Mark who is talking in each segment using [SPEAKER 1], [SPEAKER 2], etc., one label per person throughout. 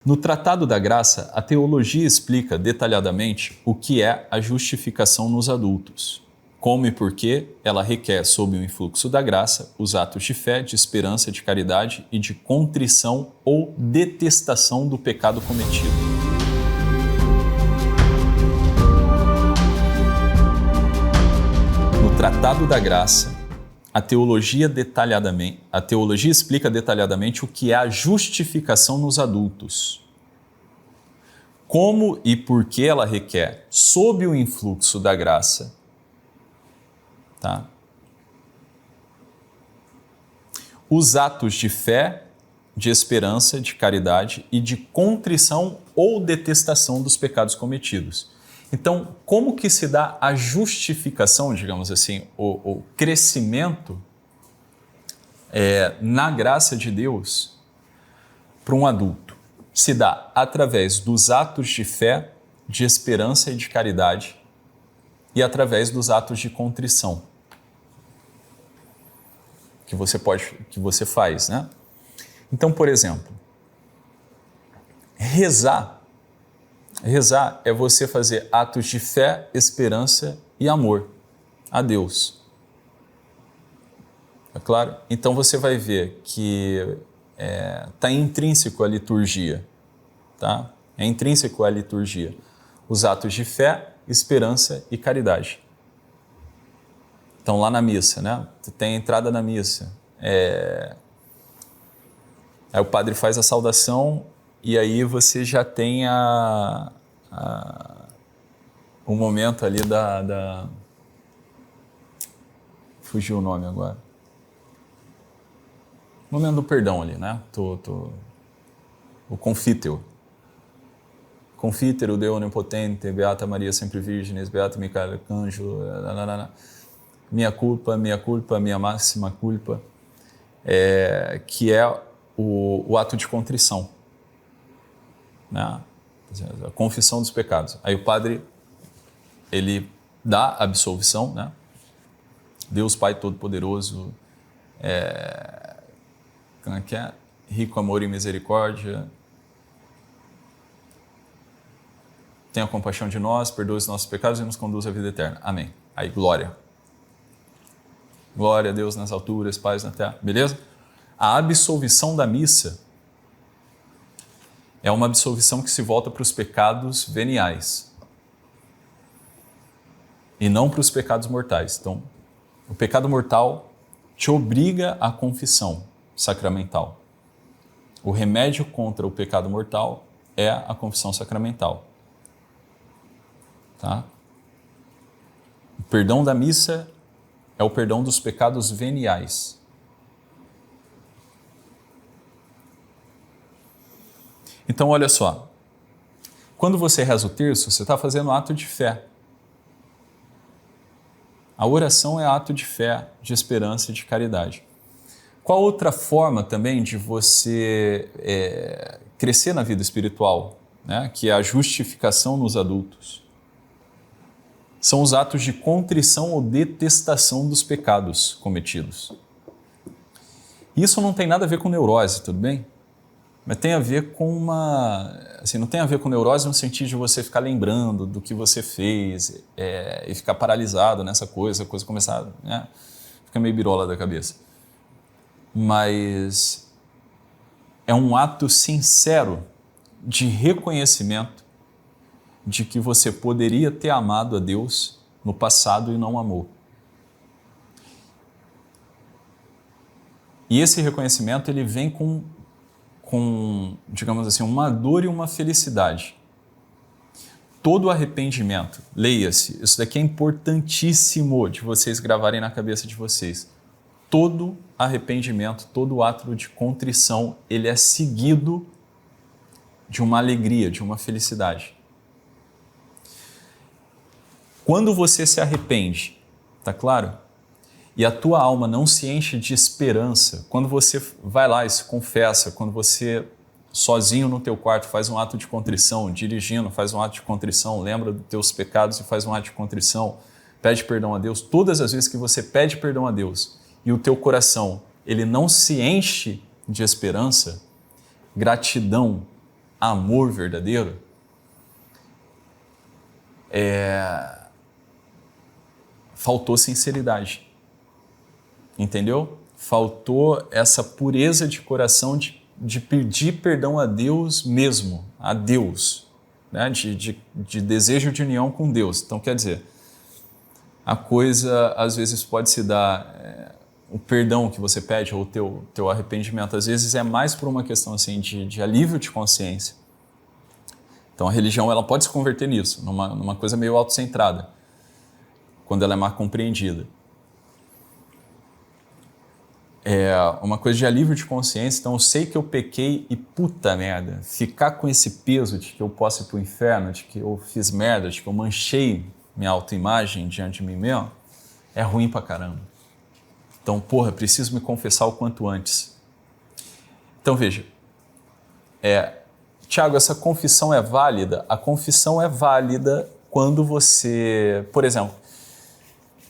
[SPEAKER 1] No Tratado da Graça, a teologia explica detalhadamente o que é a justificação nos adultos, como e por que ela requer, sob o influxo da graça, os atos de fé, de esperança, de caridade e de contrição ou detestação do pecado cometido. No Tratado da Graça, a teologia explica detalhadamente o que é a justificação nos adultos, como e por que ela requer, sob o influxo da graça, tá? Os atos de fé, de esperança, de caridade e de contrição ou detestação dos pecados cometidos. Então, como que se dá a justificação, digamos assim, o crescimento na graça de Deus para um adulto? Se dá através dos atos de fé, de esperança e de caridade e através dos atos de contrição que você faz, né? Então, por exemplo, rezar é você fazer atos de fé, esperança e amor a Deus. É claro? Então você vai ver que está intrínseco à liturgia, tá? É intrínseco à liturgia os atos de fé, esperança e caridade. Então lá na missa, né? Tem a entrada na missa. Aí o padre faz a saudação e aí você já tem o momento ali fugiu o nome agora. O momento do perdão ali, né? O confítero. Confítero, Deus onipotente, Beata Maria sempre Virgens, Beata Micael Arcanjo, minha culpa, minha máxima culpa, que é o ato de contrição, né? A confissão dos pecados. Aí o padre, ele dá a absolvição, né? Deus Pai Todo-Poderoso, rico amor e misericórdia, tenha compaixão de nós, perdoe os nossos pecados e nos conduz à vida eterna. Amém. Aí, glória. Glória a Deus nas alturas, paz na terra. Beleza? A absolvição da missa é uma absolvição que se volta para os pecados veniais e não para os pecados mortais. Então, o pecado mortal te obriga à confissão sacramental. O remédio contra o pecado mortal é a confissão sacramental. Tá? O perdão da missa é o perdão dos pecados veniais. Então, olha só. Quando você reza o terço, você está fazendo um ato de fé. A oração é ato de fé, de esperança e de caridade. Qual outra forma também de você crescer na vida espiritual, né? Que é a justificação nos adultos? São os atos de contrição ou detestação dos pecados cometidos. Isso não tem nada a ver com neurose, tudo bem? Mas tem a ver com não tem a ver com neurose no sentido de você ficar lembrando do que você fez e ficar paralisado nessa coisa, a coisa começar, né? Fica meio birola da cabeça. Mas é um ato sincero de reconhecimento de que você poderia ter amado a Deus no passado e não amou. E esse reconhecimento ele vem com, digamos assim, uma dor e uma felicidade. Todo arrependimento, leia-se, isso daqui é importantíssimo de vocês gravarem na cabeça de vocês. Todo arrependimento, todo ato de contrição, ele é seguido de uma alegria, de uma felicidade. Quando você se arrepende, tá claro? E a tua alma não se enche de esperança, quando você vai lá e se confessa, quando você sozinho no teu quarto faz um ato de contrição, dirigindo, faz um ato de contrição, lembra dos teus pecados e faz um ato de contrição, pede perdão a Deus, todas as vezes que você pede perdão a Deus e o teu coração, ele não se enche de esperança, gratidão amor verdadeiro, faltou sinceridade, entendeu? Faltou essa pureza de coração de pedir perdão a Deus mesmo, a Deus, né? de desejo de união com Deus. Então, quer dizer, a coisa às vezes pode se dar, o perdão que você pede ou o teu arrependimento, às vezes é mais por uma questão assim, de alívio de consciência. Então, a religião ela pode se converter nisso, numa coisa meio autocentrada, quando ela é mal compreendida. É uma coisa de alívio de consciência. Então eu sei que eu pequei e puta merda, ficar com esse peso de que eu posso ir pro inferno, de que eu fiz merda, de que eu manchei minha autoimagem diante de mim mesmo, é ruim pra caramba. Então, porra, preciso me confessar o quanto antes. Então veja, Tiago, essa confissão é válida? A confissão é válida quando você, por exemplo,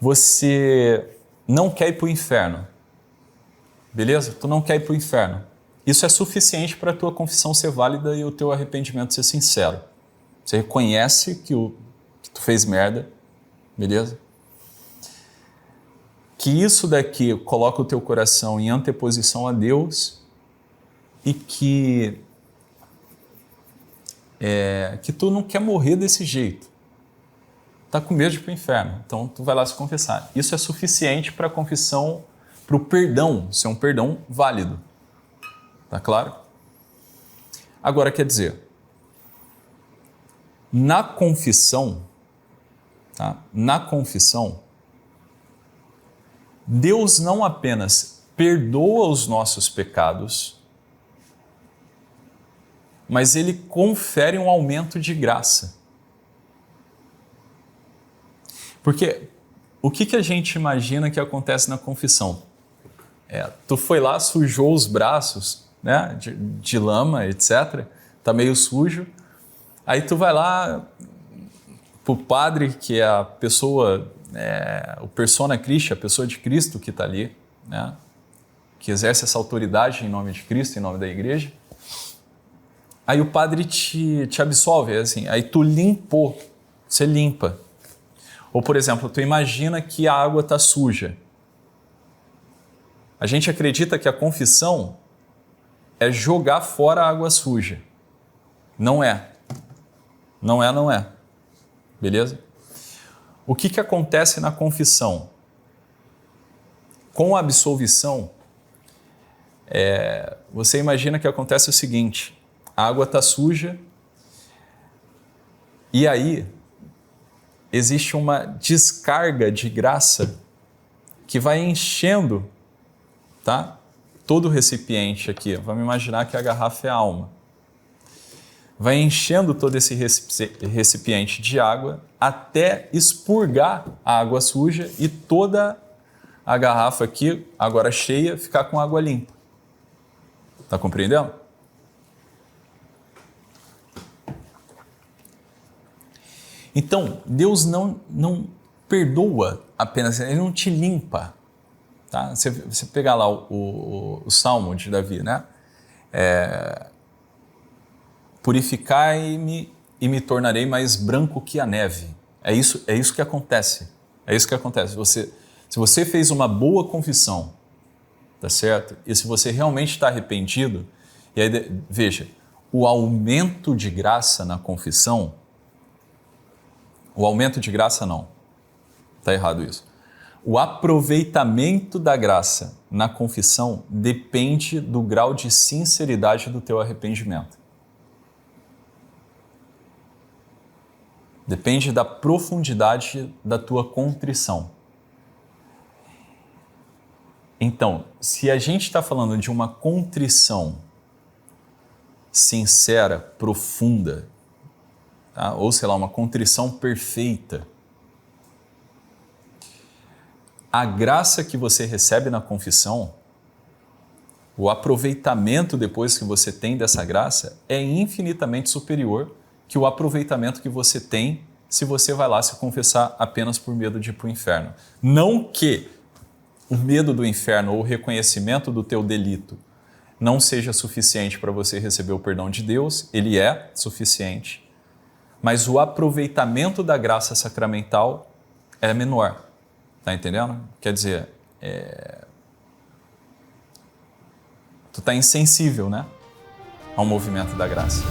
[SPEAKER 1] você não quer ir pro inferno. Beleza? Tu não quer ir para o inferno. Isso é suficiente para a tua confissão ser válida e o teu arrependimento ser sincero. Você reconhece que tu fez merda, beleza? Que isso daqui coloca o teu coração em anteposição a Deus e que tu não quer morrer desse jeito. Tá com medo de ir para o inferno. Então tu vai lá se confessar. Isso é suficiente para a confissão, para o perdão ser um perdão válido. Tá claro? Agora, quer dizer, na confissão, tá? Na confissão, Deus não apenas perdoa os nossos pecados, mas Ele confere um aumento de graça. Porque o que a gente imagina que acontece na confissão? Tu foi lá, sujou os braços, né, de lama, etc. Tá meio sujo. Aí tu vai lá pro padre, que é a pessoa, o persona Christi, a pessoa de Cristo que está ali, né, que exerce essa autoridade em nome de Cristo, em nome da igreja. Aí o padre te absolve, assim, aí tu limpou, você limpa. Ou, por exemplo, tu imagina que a água está suja. A gente acredita que a confissão é jogar fora a água suja. Não é. Não é. Beleza? O que acontece na confissão? Com a absolvição, você imagina que acontece o seguinte: a água está suja e aí existe uma descarga de graça que vai enchendo, tá? Todo o recipiente aqui, vamos imaginar que a garrafa é a alma. Vai enchendo todo esse recipiente de água até expurgar a água suja e toda a garrafa aqui, agora cheia, ficar com água limpa. Tá compreendendo? Então, Deus não perdoa apenas, Ele não te limpa. Tá? Você pegar lá o Salmo de Davi, né? Purificai-me e me tornarei mais branco que a neve. É isso que acontece. É isso que acontece. Se você fez uma boa confissão, tá certo? E se você realmente está arrependido, e aí, veja, o aumento de graça na confissão, o aumento de graça não, tá errado isso. O aproveitamento da graça na confissão depende do grau de sinceridade do teu arrependimento. Depende da profundidade da tua contrição. Então, se a gente está falando de uma contrição sincera, profunda, tá? Ou sei lá, uma contrição perfeita, a graça que você recebe na confissão, o aproveitamento depois que você tem dessa graça é infinitamente superior que o aproveitamento que você tem se você vai lá se confessar apenas por medo de ir para o inferno. Não que o medo do inferno ou o reconhecimento do teu delito não seja suficiente para você receber o perdão de Deus, ele é suficiente, mas o aproveitamento da graça sacramental é menor. Tá entendendo? Quer dizer, tu tá insensível, né, ao movimento da graça.